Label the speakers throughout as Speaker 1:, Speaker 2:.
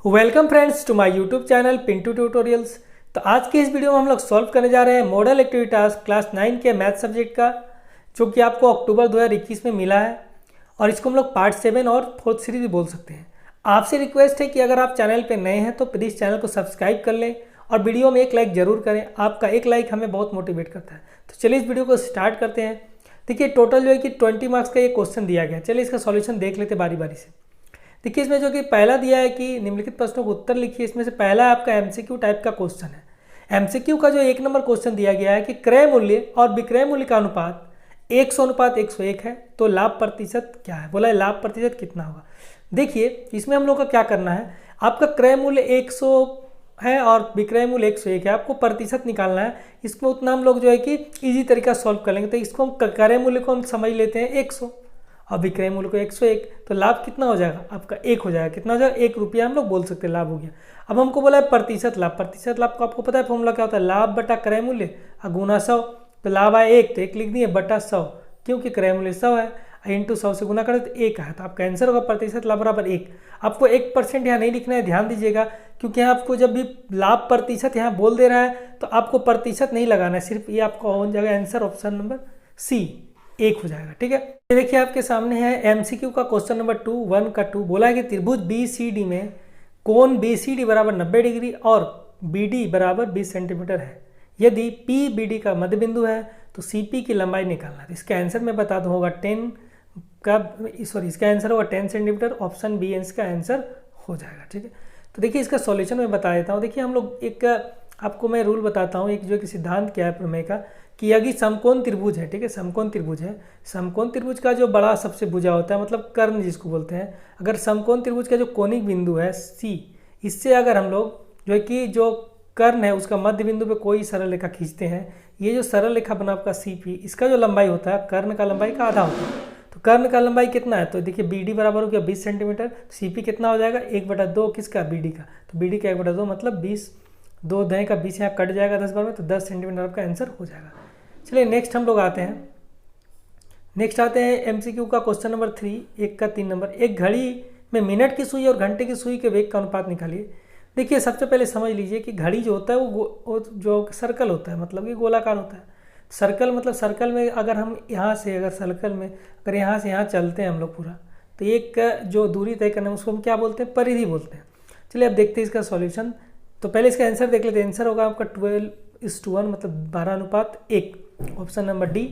Speaker 1: Welcome friends to my YouTube channel Pintu tutorials. तो आज के इस वीडियो में हम लोग सॉल्व करने जा रहे हैं मॉडल एक्टिविटी टास्क क्लास 9 के मैथ सब्जेक्ट का, जो कि आपको अक्टूबर 2021 में मिला है। और इसको हम लोग पार्ट 7 और 4th सीरीज भी बोल सकते हैं। आपसे रिक्वेस्ट है कि अगर आप चैनल पर नए हैं तो प्लीज़ चैनल को सब्सक्राइब कर लें और वीडियो में एक लाइक ज़रूर करें। आपका एक लाइक हमें बहुत मोटिवेट करता है। तो चलिए इस वीडियो को स्टार्ट करते हैं। देखिए टोटल जो है कि 20 मार्क्स का ये क्वेश्चन दिया गया। चलिए इसका सॉल्यूशन देख लेते बारी बारी से। देखिए इसमें जो कि पहला दिया है कि निम्नलिखित प्रश्नों को उत्तर लिखिए। इसमें से पहला आपका एमसीक्यू टाइप का क्वेश्चन है। एमसीक्यू का जो 1 नंबर क्वेश्चन दिया गया है कि क्रय मूल्य और विक्रय मूल्य का अनुपात 100:101 है, तो लाभ प्रतिशत क्या है। बोला है लाभ प्रतिशत कितना होगा। देखिए इसमें हम लोग का क्या करना है, आपका क्रय मूल्य 100 है और विक्रय मूल्य 101 है, आपको प्रतिशत निकालना है। इसको उतना हम लोग जो है कि इजी तरीका सॉल्व कर लेंगे। तो इसको हम क्रय मूल्य को हम समझ लेते हैं 100 और विक्रय मूल्य को 101, तो लाभ कितना हो जाएगा आपका 1 हो जाएगा। कितना हो जाएगा, 1 रुपया हम लोग बोल सकते हैं लाभ हो गया। अब हमको बोला है प्रतिशत लाभ। प्रतिशत लाभ को आपको पता है फॉर्मूला क्या होता है, लाभ बटा क्रय मूल्य और गुना 100। तो लाभ आया 1 तो 1 लिख दिए बटा 100, क्योंकि क्रय मूल्य 100 है, इंटू 100 से गुना करें तो 1 है। तो आपका आंसर होगा प्रतिशत लाभ बराबर 1। आपको 1% यहाँ नहीं लिखना है, ध्यान दीजिएगा, क्योंकि यहाँ आपको जब भी लाभ प्रतिशत यहाँ बोल दे रहा है तो आपको प्रतिशत नहीं लगाना है, सिर्फ ये आपका हो जाएगा आंसर ऑप्शन नंबर सी 1 हो जाएगा। ठीक है, देखिए आपके सामने है एमसीक्यू का क्वेश्चन नंबर 1 का 2। बोला है कि त्रिभुज BCD में कोण BCD बराबर 90 डिग्री और BD बराबर 20 सेंटीमीटर है। यदि PBD का मध्य बिंदु है तो CP की लंबाई निकालना है। इसका आंसर मैं बता दूँ होगा 10 का, सॉरी इसका आंसर होगा 10 सेंटीमीटर। ऑप्शन बी इसका आंसर हो जाएगा। ठीक है, तो देखिए इसका सॉल्यूशन मैं बता देता हूँ। देखिए हम लोग एक आपको मैं रूल बताता हूँ, एक जो कि सिद्धांत क्या है प्रमेय का, कि यदि समकोण त्रिभुज है, ठीक है समकोण त्रिभुज है, समकोण त्रिभुज का जो बड़ा सबसे भुजा होता है, मतलब कर्ण जिसको बोलते हैं, अगर समकोण त्रिभुज का जो कोणिक बिंदु है C, इससे अगर हम लोग जो है कि जो कर्ण है उसका मध्य बिंदु पे कोई सरल रेखा खींचते हैं, ये जो सरल रेखा बना आपका CP, इसका जो लंबाई होता है कर्ण का लंबाई का आधा होता है। तो कर्ण का लंबाई कितना है, तो देखिए BD बराबर हो गया 20 सेंटीमीटर, CP कितना हो जाएगा 1/2 किसका, BD का। तो BD का 1/2 मतलब 20, 2 10 का 20 यहाँ कट जाएगा 10 बार में, तो 10 सेंटीमीटर आपका आंसर हो जाएगा। चलिए नेक्स्ट हम लोग आते हैं। नेक्स्ट आते हैं एमसीक्यू का क्वेश्चन नंबर 3, 1 का 3 नंबर। एक घड़ी में मिनट की सुई और घंटे की सुई के वेग का अनुपात निकालिए। देखिए सबसे पहले समझ लीजिए कि घड़ी जो होता है वो जो सर्कल होता है, मतलब कि गोलाकार होता है। सर्कल मतलब सर्कल में अगर हम यहाँ से अगर सर्कल में अगर यहाँ से यहाँ चलते हैं हम लोग पूरा, तो एक जो दूरी तय करना है उसको हम क्या बोलते हैं, परिधि बोलते हैं। चलिए अब देखते हैं इसका सॉल्यूशन। तो पहले इसका आंसर देख लेते हैं। आंसर होगा आपका 12:1 मतलब 12:1, ऑप्शन नंबर डी।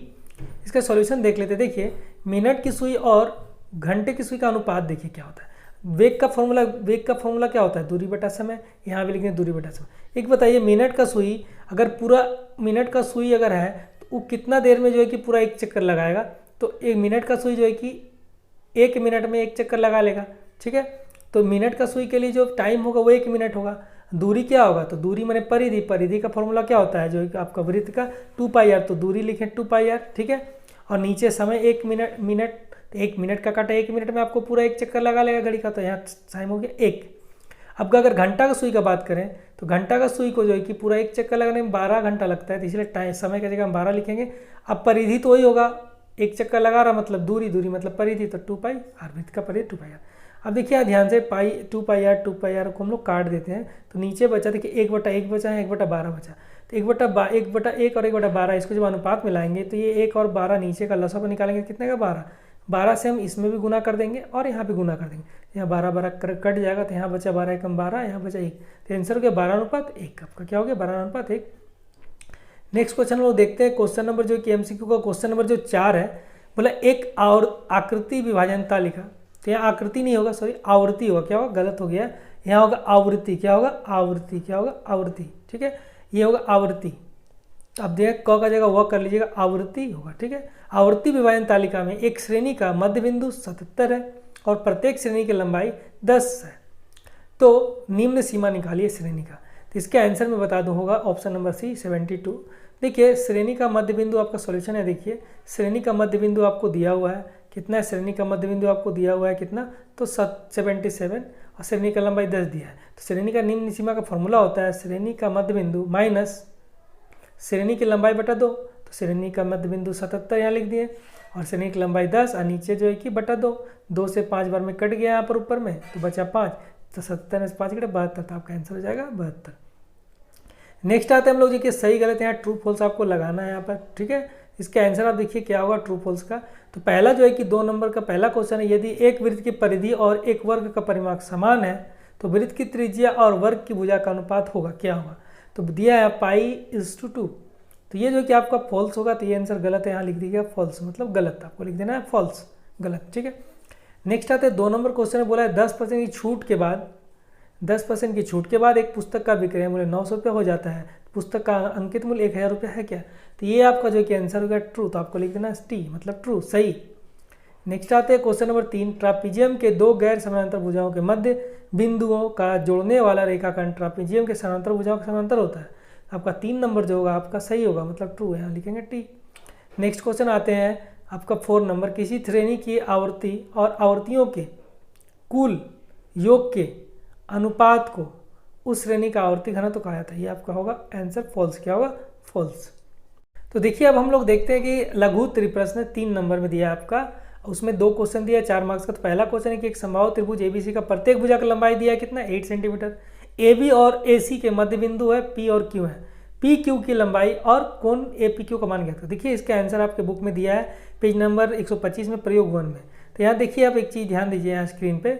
Speaker 1: इसका सॉल्यूशन देख लेते हैं। देखिए मिनट की सुई और घंटे की सुई का अनुपात देखिए क्या होता है। वेग का फॉर्मूला क्या होता है, दूरी बटा समय। यहाँ भी लिखेंगे दूरी बटा समय। एक बताइए मिनट का सुई, अगर पूरा मिनट का सुई अगर है तो वो कितना देर में जो है कि पूरा एक चक्कर लगाएगा। तो 1 मिनट का सुई जो है कि 1 मिनट में एक चक्कर लगा लेगा। ठीक है, तो मिनट का सुई के लिए जो टाइम होगा वो 1 मिनट होगा। दूरी क्या होगा, तो दूरी मैंने परिधि, परिधि का फॉर्मूला क्या होता है, जो आपका वृत्त का 2πr, तो दूरी लिखें 2πr। ठीक है, और नीचे समय 1 मिनट 1 मिनट का काटा 1 मिनट में आपको पूरा एक चक्कर लगा लेगा घड़ी का, तो यहाँ टाइम हो गया 1। अब अगर घंटा का सुई का बात करें तो घंटा का सुई को जो है कि पूरा एक चक्कर लगाने में 12 घंटा लगता है, तो इसलिए टाइम समय की जगह हम 12 लिखेंगे। अब परिधि तो वही होगा, एक चक्कर लगा रहा मतलब दूरी, दूरी मतलब परिधि, तो 2πr, वृत्त का परिधि 2πr। अब देखिए ध्यान से 2πr को हम लोग काट देते हैं, तो नीचे बचा देखिए 1/1 बचा है, 1/12 बचा। तो 1/1 और 1/12 इसको जब अनुपात मिलाएंगे तो ये 1 और 12 नीचे का लसागु निकालेंगे, कितने का 12। 12 से हम इसमें भी गुना कर देंगे और यहाँ भी गुना कर देंगे। यहाँ 12 कट जाएगा, तो यहाँ बचा 12 एकम 12, यहाँ बचा 1, तो आंसर हो गया 12:1। आपका क्या हो गया 12:1। नेक्स्ट क्वेश्चन वो देखते हैं। क्वेश्चन नंबर जो कि एमसीक्यू का क्वेश्चन नंबर जो 4 है, बोला एक और आकृति विभाजन तालिका, तो यहाँ आकृति नहीं होगा, सॉरी आवृत्ति होगा। क्या होगा, गलत हो गया, यहाँ होगा आवृत्ति। क्या होगा, आवृत्ति। क्या होगा, आवृत्ति। ठीक है, ये होगा आवृत्ति। अब देख क का जगह वह कर लीजिएगा, आवृत्ति होगा। ठीक है, आवृत्ति विभाजन तालिका में एक श्रेणी का मध्य बिंदु 77 है और प्रत्येक श्रेणी की लंबाई 10 है। तो निम्न सीमा निकालिए श्रेणी का। तो इसके आंसर में बता दूँ होगा ऑप्शन नंबर सी 72। देखिए श्रेणी का मध्य बिंदु आपका सॉल्यूशन है। देखिए श्रेणी का मध्य बिंदु आपको दिया हुआ है कितना है, श्रेणी का मध्य बिंदु आपको दिया हुआ है कितना, तो 77 और श्रेणी का लंबाई 10 दिया है। तो श्रेणी का निम्न सीमा का फॉर्मूला होता है श्रेणी का मध्य बिंदु माइनस श्रेणी की लंबाई बटा 2। तो श्रेणी का मध्य बिंदु 77 यहाँ लिख दिए और श्रेणी की लंबाई 10 और नीचे जो है कि बटा 2। 2 से 5 बार में कट गया यहाँ पर ऊपर में, तो बचा 5। तो 70 में से 5 कटे 72, तो आपका आंसर हो जाएगा 72। नेक्स्ट आते हैं हम लोग जी कि सही गलत यहाँ ट्रू फॉल्स आपको लगाना है यहाँ पर, ठीक है। इसका आंसर आप देखिए क्या होगा ट्रू फॉल्स का। तो पहला जो है कि 2 नंबर का पहला क्वेश्चन है, यदि एक वृत्त की परिधि और एक वर्ग का परिमाप समान है तो वृत्त की त्रिज्या और वर्ग की भुजा का अनुपात होगा, क्या होगा। तो दिया है π/2। तो ये जो कि आपका फॉल्स होगा, तो ये आंसर गलत है, यहाँ लिख दीजिएगा फॉल्स, मतलब गलत, आपको लिख देना है फॉल्स, गलत, ठीक है। नेक्स्ट आते हैं 2 नंबर क्वेश्चन में बोला है 10% की छूट के बाद 10% की छूट के बाद एक पुस्तक का विक्रय मूल्य 900 रुपये हो जाता है, पुस्तक का अंकित मूल्य 1000 रुपये है क्या। तो ये आपका जो कि आंसर होगा ट्रू, तो आपको लिख देना टी, मतलब ट्रू, सही। नेक्स्ट आते हैं क्वेश्चन नंबर 3, ट्रापीजियम के 2 गैर समानांतर भुजाओं के मध्य बिंदुओं का जोड़ने वाला रेखाखंड ट्रापीजियम के समानांतर भुजाओं के समानांतर होता है। आपका 3 नंबर जो होगा आपका सही होगा, मतलब ट्रू है, यहाँ लिखेंगे टी। नेक्स्ट क्वेश्चन आते हैं आपका 4 नंबर, किसी श्रेणी की आवर्ती और आवर्तियों के कुल योग के अनुपात को उस श्रेणी का आवर्ती घनत्व कहा जाता है। ये आपका होगा आंसर फॉल्स, क्या होगा फॉल्स। तो देखिए अब हम लोग देखते हैं कि लघु त्रिप्रश्न 3 नंबर में दिया है आपका, उसमें 2 क्वेश्चन दिया है 4 मार्क्स का। तो पहला क्वेश्चन है कि एक समबाहु त्रिभुज एबीसी का प्रत्येक भुजा का लंबाई दिया है कितना 8 सेंटीमीटर, AB और AC के मध्य बिंदु है P और Q है, PQ की लंबाई और कोण APQ का मान ज्ञात करें। देखिए इसका आंसर आपके बुक में दिया है पेज नंबर 125 में प्रयोग 1 में। तो यहाँ देखिए आप एक चीज़ ध्यान दीजिए यहाँ स्क्रीन पे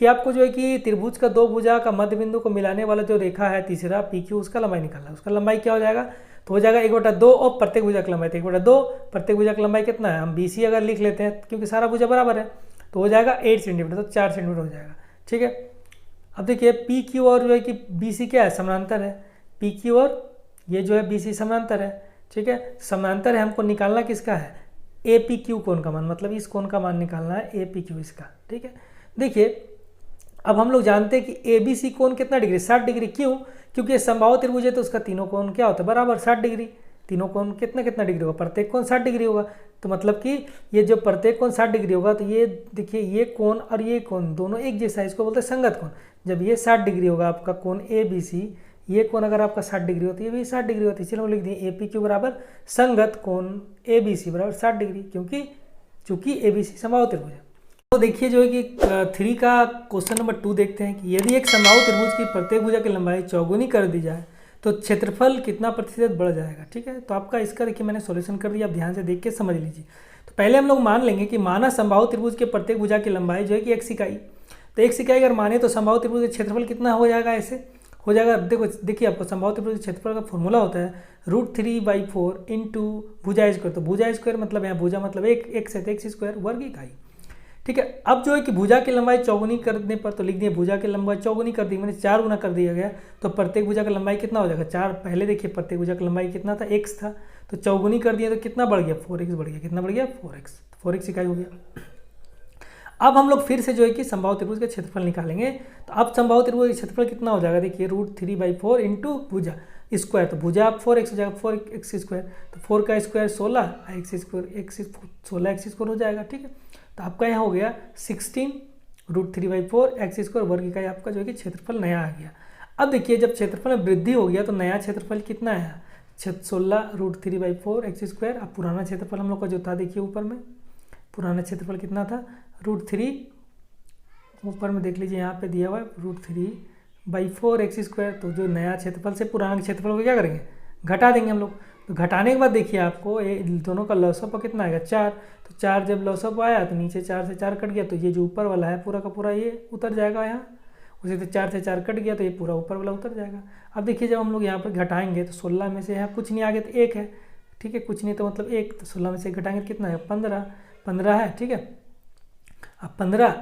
Speaker 1: कि आपको जो है कि त्रिभुज का 2 भुजा का मध्य बिंदु को मिलाने वाला जो रेखा है तीसरा PQ, उसका लंबाई निकालना है। उसका लंबाई क्या हो जाएगा, तो हो जाएगा 1/2 और प्रत्येक भुजा की लंबाई 1/2, प्रत्येक भुजा की लंबाई कितना है, हम BC अगर लिख लेते हैं क्योंकि सारा भुजा बराबर है, तो हो जाएगा 8 सेंटीमीटर, तो 4 सेंटीमीटर हो जाएगा, ठीक है। अब देखिए PQ और जो है कि BC क्या है, समानांतर है, PQ और ये जो है BC समानांतर है, ठीक है। समानांतर है, हमको निकालना किसका है, APQ कोण का मान, मतलब इस कोण का मान निकालना है APQ इसका, ठीक है। देखिए अब हम लोग जानते हैं कि ABC कोण कितना डिग्री, 60 डिग्री, क्यों, क्योंकि ये समबाहु त्रिभुज है तो उसका तीनों कोण क्या होता है बराबर 60 डिग्री, तीनों कोण कितना कितना डिग्री होगा, प्रत्येक कोण 60 डिग्री होगा। तो मतलब कि ये जो प्रत्येक कोण 60 डिग्री होगा, तो ये देखिए ये कोण और ये कोण दोनों एक जैसा है, इसको बोलते हैं संगत कोण। जब ये 60 डिग्री होगा आपका कोण ABC, ये कोण अगर आपका 60 डिग्री होती है, ये भी 60 डिग्री होती है, इसलिए हम लिख दिए APQ बराबर संगत कोण ABC बराबर 60 डिग्री, क्योंकि चूंकि ABC समबाहु त्रिभुज है। तो देखिए जो है कि 3 का क्वेश्चन नंबर 2 देखते हैं कि यदि एक समबाहु त्रिभुज की प्रत्येक भुजा की लंबाई चौगुनी कर दी जाए तो क्षेत्रफल कितना प्रतिशत बढ़ जाएगा, ठीक है। तो आपका इसका देखिए मैंने सॉल्यूशन कर दिया, आप ध्यान से देख के समझ लीजिए। तो पहले हम लोग मान लेंगे कि माना समबाहु त्रिभुज के प्रत्येक भुजा की लंबाई जो है कि x इकाई, तो x इकाई अगर माने तो समबाहु त्रिभुज का क्षेत्रफल कितना हो जाएगा, ऐसे हो जाएगा। देखिए आपको समबाहु त्रिभुज के क्षेत्रफल का फॉर्मूला होता है √3/4 इंटू भुजा स्क्वायर। तो भुजा स्क्वायर मतलब यहाँ भुजा मतलब एक x है, x स्क्वायर वर्ग इकाई, ठीक है। अब जो है कि भुजा की लंबाई चौगुनी करने पर, तो लिख दिए भुजा की लंबाई चौगुनी कर दी, मैंने 4 गुना कर दिया गया, तो प्रत्येक भुजा का लंबाई कितना हो जाएगा 4। पहले देखिए प्रत्येक भुजा की लंबाई कितना था x था, तो चौगुनी कर दिया तो कितना बढ़ गया 4x बढ़ गया, कितना बढ़ गया 4x इकाई हो गया। अब हम लोग फिर से जो है कि समबाहु त्रिभुज का क्षेत्रफल निकालेंगे। तो अब समबाहु त्रिभुज का क्षेत्रफल कितना हो जाएगा, देखिए √3/4 इंटू भुजा स्क्वायर, तो भुजा 4x हो जाएगा 4x स्क्वायर, तो 4 का square 16 x square 16x square हो जाएगा, ठीक है। तो आपका यहाँ हो गया 16 √3/4 x स्क्वायर वर्ग इकाई, आपका जो है कि क्षेत्रफल नया आ गया। अब देखिए जब क्षेत्रफल में वृद्धि हो गया तो नया क्षेत्रफल कितना है 16 √3/4 x स्क्वायर। अब पुराना क्षेत्रफल हम लोग का जो था देखिए ऊपर में, पुराना क्षेत्रफल कितना था √3, ऊपर में देख लीजिए यहाँ पे दिया हुआ है √3/4 x स्क्वायर। तो जो नया क्षेत्रफल से पुराना क्षेत्रफल को क्या करेंगे घटा देंगे हम लोग। तो घटाने के बाद देखिए आपको ये दोनों का लॉसअप कितना आएगा 4, तो 4 जब लॉसअप आया तो नीचे 4 से 4 कट गया, तो ये जो ऊपर वाला है पूरा का पूरा ये उतर जाएगा यहाँ, उसी से 4 से 4 कट गया तो ये पूरा ऊपर वाला उतर जाएगा। अब देखिए जब हम लोग यहाँ पर घटाएंगे तो 16 में से यहाँ कुछ नहीं आ गया तो 1 है, ठीक है, कुछ नहीं तो मतलब 1, तो 16 में से घटाएंगे तो कितना है 15 है, ठीक है। अब 15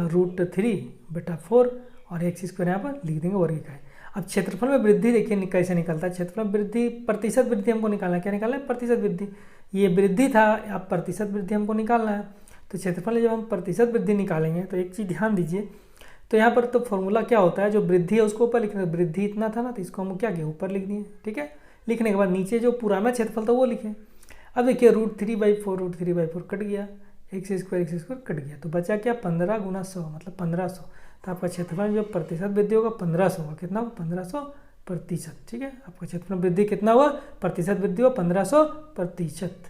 Speaker 1: √3/4 और x स्क्वायर यहाँ पर लिख देंगे वर्ग इकाई। अब क्षेत्रफल में वृद्धि देखिए कैसे निकलता है, क्षेत्रफल में वृद्धि प्रतिशत वृद्धि हमको निकालना है, क्या निकालना है प्रतिशत वृद्धि, ये वृद्धि था, अब प्रतिशत वृद्धि हमको निकालना है। तो क्षेत्रफल में जब हम प्रतिशत वृद्धि निकालेंगे तो एक चीज़ ध्यान दीजिए, तो यहाँ पर तो फॉर्मूला क्या होता है, जो वृद्धि है उसको ऊपर लिखना, वृद्धि इतना था ना तो इसको हम क्या किया ऊपर लिख दिए, ठीक है। लिखने के बाद नीचे जो पुराना क्षेत्रफल था वो लिखे। अब देखिए √3/4 कट गया, x स्क्वायर कट गया, तो बचा क्या 15 × 100 मतलब 1500। तो आपका क्षेत्रफल जो प्रतिशत वृद्धि होगा 1500 होगा, कितना होगा 1500%, ठीक है। आपका क्षेत्रफल वृद्धि कितना हुआ, प्रतिशत वृद्धि हुआ 1500%।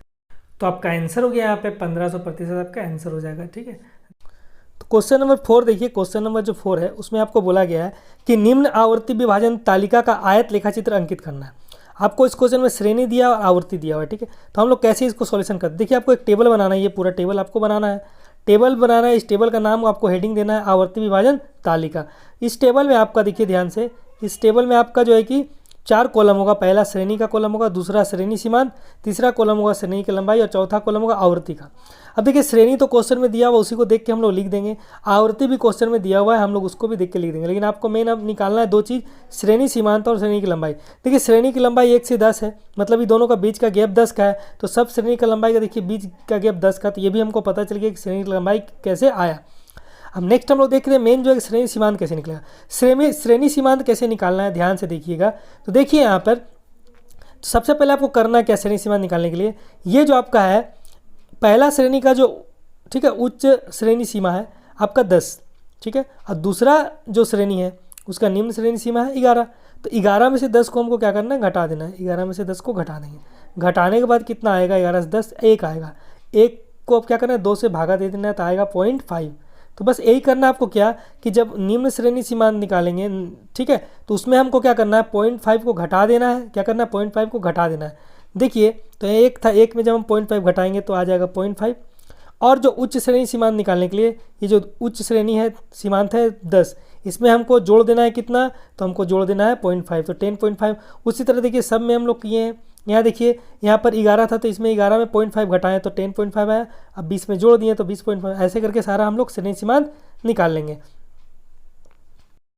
Speaker 1: तो आपका आंसर हो गया यहाँ पे 1500% आपका आंसर हो जाएगा, ठीक है। तो क्वेश्चन नंबर 4 देखिए, क्वेश्चन नंबर जो 4 है उसमें आपको बोला गया है कि निम्न आवर्ती विभाजन तालिका का आयत लेखाचित्र अंकित करना है। आपको इस क्वेश्चन में श्रेणी दिया और आवर्ती दिया हुआ है, ठीक है। तो हम लोग कैसे इसको सॉल्यूशन करते हैं, देखिए आपको एक टेबल बनाना है, ये पूरा टेबल आपको बनाना है। टेबल बनाना है, इस टेबल का नाम आपको हेडिंग देना है आवर्ती विभाजन तालिका। इस टेबल में आपका देखिए ध्यान से, इस टेबल में आपका जो है कि 4 कॉलम होगा। पहला श्रेणी का कॉलम होगा, दूसरा श्रेणी सीमांत, तीसरा कॉलम होगा श्रेणी की लंबाई और चौथा कॉलम होगा आवर्ती का। अब देखिए श्रेणी तो क्वेश्चन में दिया हुआ, उसी को देख के हम लोग लिख देंगे। आवर्ती भी क्वेश्चन में दिया हुआ है, हम लोग उसको भी देख के लिख देंगे। लेकिन आपको मेन अब निकालना है 2 चीज़, श्रेणी सीमांत और श्रेणी की लंबाई। देखिए श्रेणी की लंबाई 1 से 10 है, मतलब ये दोनों का बीच का गैप 10 का है। तो सब श्रेणी का लंबाई का देखिए बीच का गैप 10 का, तो ये भी हमको पता चल गया कि श्रेणी की लंबाई कैसे आया। अब नेक्स्ट हम लोग देख रहे हैं मेन जो है श्रेणी सीमांत कैसे निकलेगा। श्रेणी सीमांत कैसे निकालना है, ध्यान से देखिएगा। तो देखिए यहाँ पर सबसे पहले आपको करना क्या श्रेणी सीमांत निकालने के लिए, ये जो आपका है पहला श्रेणी का जो, ठीक है, उच्च श्रेणी सीमा है आपका 10, ठीक है, और दूसरा जो श्रेणी है उसका निम्न श्रेणी सीमा है 11। तो 11 में से 10 को हमको क्या करना है, घटा देना है। 11 में से 10 को घटा देंगे, घटाने के बाद कितना आएगा, 11 से 10 1 आएगा। 1 को अब क्या करना है, 2 से भागा दे देना है, तो आएगा 0.5। तो बस यही करना है आपको क्या, कि जब निम्न श्रेणी सीमांत निकालेंगे, ठीक है, तो उसमें हमको क्या करना है, 0.5 को घटा देना है। क्या करना है, 0.5 को घटा देना है। देखिए तो 1 था, 1 में जब हम 0.5 घटाएंगे तो आ जाएगा 0.5। और जो उच्च श्रेणी सीमांत निकालने के लिए, ये जो उच्च श्रेणी है सीमांत है 10, इसमें हमको जोड़ देना है कितना, तो हमको जोड़ देना है 0.5, तो 10.5। उसी तरह देखिए सब में हम लोग किए हैं। यहाँ देखिए यहाँ पर 11 था, तो इसमें 11 में 0.5 घटाएं तो 10.5 आया। अब 20 में जोड़ दिए तो 20.5। ऐसे करके सारा हम लोग श्रेणी सीमांत निकाल लेंगे।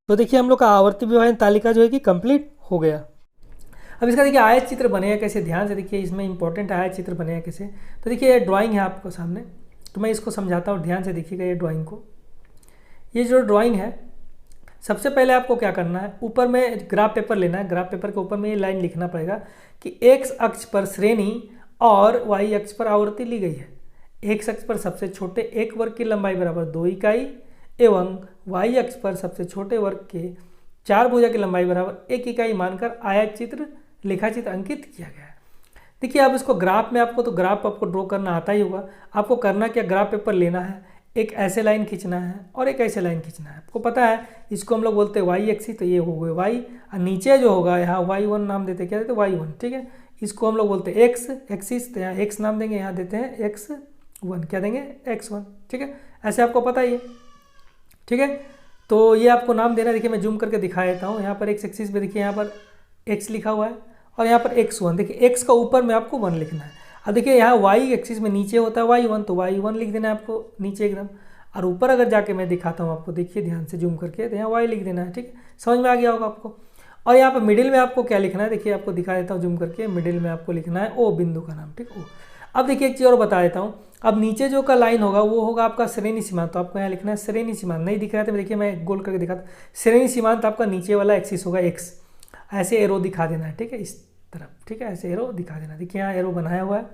Speaker 1: तो देखिए हम लोग का आवर्ती विभाजन तालिका जो है कि कंप्लीट हो गया। अब इसका देखिए आयत चित्र बनेगा कैसे, ध्यान से देखिए, इसमें इंपॉर्टेंट आयत चित्र बनेगा कैसे। तो देखिए ये ड्राइंग है आपको सामने, तो मैं इसको समझाता हूँ, ध्यान से देखिएगा ये ड्राइंग को। ये जो ड्राइंग है, सबसे पहले आपको क्या करना है, ऊपर में ग्राफ पेपर लेना है। ग्राफ पेपर के ऊपर में ये लाइन लिखना पड़ेगा कि एक्स अक्ष पर श्रेणी और वाई अक्ष पर आवर्ती ली गई है। एक्स अक्ष पर सबसे छोटे एक वर्ग की लंबाई बराबर 2 इकाई एवं वाई अक्ष पर सबसे छोटे वर्ग के 4 भुजा की लंबाई बराबर 1 इकाई मानकर आयत चित्र लेखाचित्र अंकित किया गया है। देखिए अब इसको ग्राफ में आपको, तो ग्राफ आपको ड्रॉ करना आता ही होगा। आपको करना क्या, ग्राफ पेपर लेना है, एक ऐसे लाइन खींचना है और एक ऐसे लाइन खींचना है। आपको पता है इसको हम लोग बोलते हैं वाई एक्सिस, तो ये हो गए वाई, और नीचे जो होगा यहाँ y1 नाम देते हैं, क्या देते हैं, y1, ठीक है। इसको हम लोग बोलते हैं एक्स एक्सिस, तो यहाँ x नाम देंगे, यहाँ देते हैं x1, क्या देंगे, x1, ठीक है। ऐसे आपको पता ही है, ठीक है। तो ये आपको नाम देना, देखिए मैं जूम करके दिखा देता हूँ। यहाँ पर x एक्सिस में देखिए यहाँ पर x लिखा हुआ है और यहाँ पर x1, देखिए x का ऊपर में आपको 1 लिखना है। अब देखिए यहाँ y एक्सिस में नीचे होता है y1, तो y1 लिख देना है आपको नीचे एकदम, और ऊपर अगर जाके मैं दिखाता हूँ आपको, देखिए ध्यान से जूम करके, तो यहाँ y लिख देना है, ठीक है। समझ में आ गया होगा आपको। और यहाँ पर मिडिल में आपको क्या लिखना है, देखिए आपको दिखा देता हूँ जूम करके, मिडिल में आपको लिखना है O बिंदु का नाम, ठीक, O। अब देखिए एक चीज़ और बता देता हूँ, अब नीचे जो का लाइन होगा वो होगा आपका श्रेणी सीमांत, तो आपको यहाँ लिखना है श्रेणी सीमांत। नहीं दिख रहा है तो देखिए मैं गोल करके दिखाता, श्रेणी सीमांत आपका नीचे वाला एक्सिस होगा x, ऐसे एरो दिखा देना है, ठीक है, इस तरफ, ठीक है, ऐसे एरो दिखा देना। देखिए यहाँ एरो बनाया हुआ है,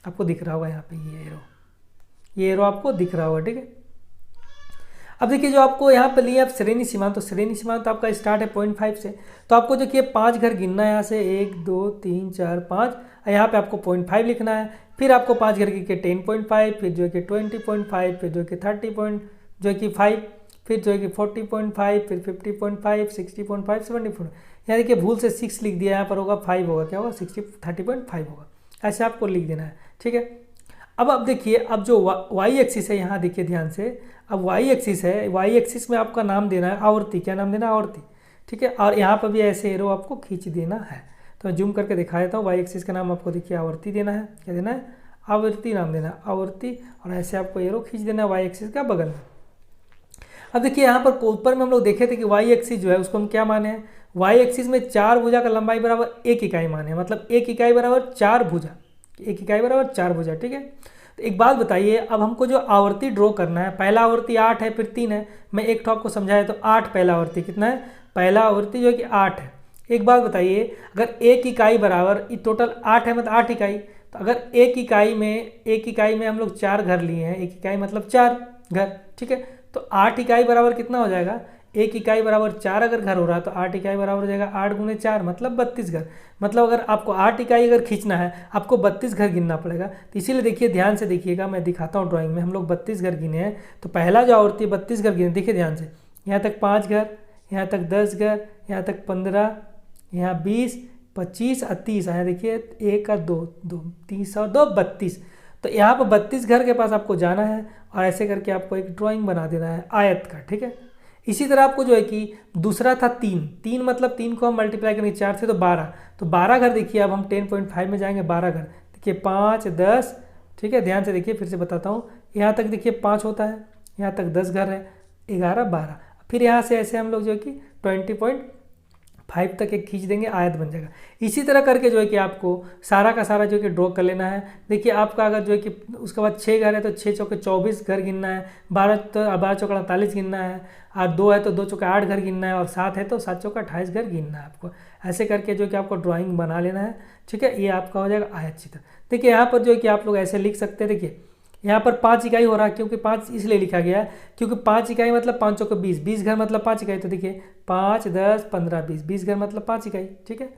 Speaker 1: आपको दिख रहा होगा यहाँ पे, ये एरो आपको दिख रहा होगा, ठीक है। अब देखिए जो आपको यहाँ पर लिया आप श्रेणी सीमांत, तो श्रेणी सीमांत आपका स्टार्ट है 0.5 से, तो आपको देखिए 5 घर गिनना है यहाँ से, 1 2 3 4 5, यहाँ पे आपको 0.5 लिखना है। फिर आपको 5 घर गिन के 10.5, फिर जो है कि 20.5, फिर जो है कि 30.5, फिर जो है कि 40.5, फिर 50.5, 60.5, 70.5। यहाँ देखिए भूल से 6 लिख दिया, यहाँ पर होगा 5 होगा, क्या होगा 30.5 होगा, ऐसे आपको लिख देना है, ठीक है। अब देखिए, अब जो वाई एक्सिस है, यहाँ देखिए ध्यान से, अब वाई एक्सिस है, वाई एक्सिस में आपका नाम देना है आवर्ती, क्या नाम देना है, आवर्ती, ठीक है। और यहाँ पर भी ऐसे एरो आपको खींच देना है, तो मैं जूम करके दिखा देता हूँ। वाई एक्सिस का नाम आपको देखिए आवर्ती देना है, क्या देना है, आवर्ती नाम देना है, आवर्ती, और ऐसे आपको एरो खींच देना है वाई एक्सिस का बगल में। अब देखिए यहाँ पर ऊपर में हम लोग देखे थे कि वाई एक्सिस जो है उसको हम क्या माने हैं, वाई एक्सिस में 4 भुजा का लंबाई बराबर 1 इकाई माने, मतलब 1 इकाई बराबर 4 भुजा, 1 इकाई बराबर 4 भुजा, ठीक है। तो एक बात बताइए, अब हमको जो आवर्ती ड्रॉ करना है, पहला आवर्ती 8 है, फिर 3 है, मैं एक तो आपको समझाया, तो 8 पहला आवर्ती कितना है, पहला आवर्ती जो है कि 8 है। एक बात बताइए, अगर 1 इकाई बराबर टोटल 8 है, मतलब 8 इकाई, तो अगर 1 इकाई में हम लोग 4 घर लिए हैं, 1 इकाई मतलब 4 घर, ठीक है, तो 8 इकाई बराबर कितना हो जाएगा, 1 इकाई बराबर 4 अगर घर हो रहा है तो 8 इकाई बराबर हो जाएगा 8 गुने 4 मतलब 32 घर। मतलब अगर आपको 8 इकाई अगर खींचना है आपको 32 घर गिनना पड़ेगा। तो इसीलिए देखिए ध्यान से देखिएगा, मैं दिखाता हूँ ड्राइंग में। हम लोग 32 घर गिने हैं। तो पहला जो आवर्ती 32 घर गिने, देखिए ध्यान से, यहाँ तक 5 घर, यहाँ तक 10 घर, यहाँ तक 15, यहाँ 20, 25 और 30, यहाँ देखिए 1 और 2, 2 30 और 2 32। तो यहाँ पर 32 घर के पास आपको जाना है और ऐसे करके आपको एक ड्राइंग बना देना है आयत का, ठीक है। इसी तरह आपको जो है कि दूसरा था 3 मतलब 3 को हम मल्टीप्लाई करेंगे 4 से तो 12। तो 12 घर देखिए, अब हम 10.5 में जाएंगे। 12 घर देखिए 5, 10, ठीक है। ध्यान से देखिए, फिर से बताता हूँ। यहाँ तक देखिए 5 होता है, यहाँ तक 10 घर है, 11, 12। फिर यहाँ से ऐसे हम लोग जो है कि 20.5 तक एक खींच देंगे, आयत बन जाएगा। इसी तरह करके जो है कि आपको सारा का सारा जो है कि ड्रॉ कर लेना है। देखिए आपका अगर जो है कि उसके बाद 6 घर है तो 6 चौके 24 घर गिनना है, 12 चौका 48 गिनना है, और 2 है तो 2 चौका 8 घर गिनना है, और 7 है तो 7 चौका 28 घर गिनना है आपको। ऐसे करके जो कि आपको ड्राइंग बना लेना है, ठीक है। ये आपका हो जाएगा आयत चित्र। देखिए यहाँ पर जो है कि आप लोग ऐसे लिख सकते हैं। देखिए यहाँ पर 5 इकाई हो रहा है, क्योंकि 5 इसलिए लिखा गया है क्योंकि 5 इकाई मतलब 5 चौके 20, 20 घर मतलब 5 इकाई। तो देखिए 5, 10, 15, 20, 20 घर मतलब 5 इकाई, ठीक है।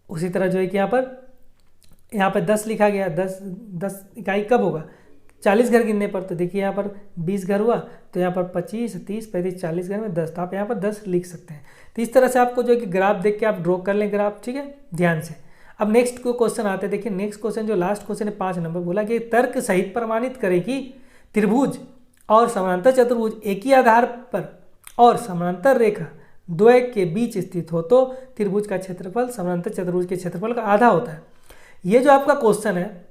Speaker 1: उसी तरह जो है कि यहाँ पर 10 लिखा गया, 10 इकाई कब होगा? 40 घर गिनने पर। तो देखिए यहाँ पर 20 घर हुआ, तो यहाँ पर 25, 30, 35, 40 घर में 10, तो आप यहाँ पर 10 लिख सकते हैं। तो इस तरह से आपको जो है कि ग्राफ देख के आप ड्रॉ कर लें ग्राफ, ठीक है, ध्यान से। अब नेक्स्ट को क्वेश्चन आते हैं। देखिए नेक्स्ट क्वेश्चन जो लास्ट क्वेश्चन है 5 नंबर, बोला कि तर्क सहित प्रमाणित करें कि त्रिभुज और समांतर चतुर्भुज एक ही आधार पर और समांतर रेखा द्वय के बीच स्थित हो तो त्रिभुज का क्षेत्रफल समांतर चतुर्भुज के क्षेत्रफल का आधा होता है। ये जो आपका क्वेश्चन है,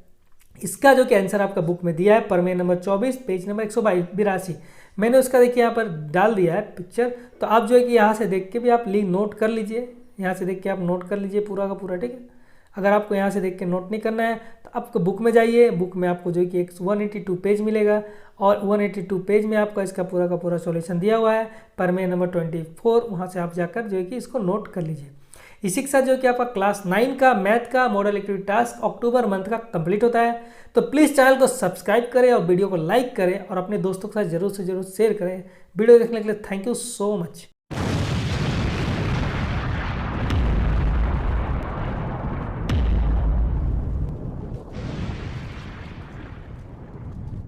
Speaker 1: इसका जो कि आंसर आपका बुक में दिया है, प्रमेय नंबर 24, पेज नंबर 182। मैंने उसका देखिए यहाँ पर डाल दिया है पिक्चर। तो आप जो है कि यहाँ से देख के भी आप नोट कर लीजिए, यहाँ से देख के आप नोट कर लीजिए पूरा का पूरा, ठीक है। अगर आपको यहाँ से देख के नोट नहीं करना है तो आपको बुक में जाइए, बुक में आपको जो है कि एक 182 पेज मिलेगा, और 182 पेज में आपका इसका पूरा का पूरा सॉल्यूशन दिया हुआ है, प्रमेय नंबर 24। वहाँ से आप जाकर जो है कि इसको नोट कर लीजिए। इसी के साथ जो है कि आपका क्लास 9 का मैथ का मॉडल एक्टिविटी टास्क अक्टूबर मंथ का कंप्लीट होता है। तो प्लीज़ चैनल को सब्सक्राइब करें और वीडियो को लाइक करें और अपने दोस्तों के साथ जरूर से जरूर शेयर करें। वीडियो देखने के लिए थैंक यू सो मच।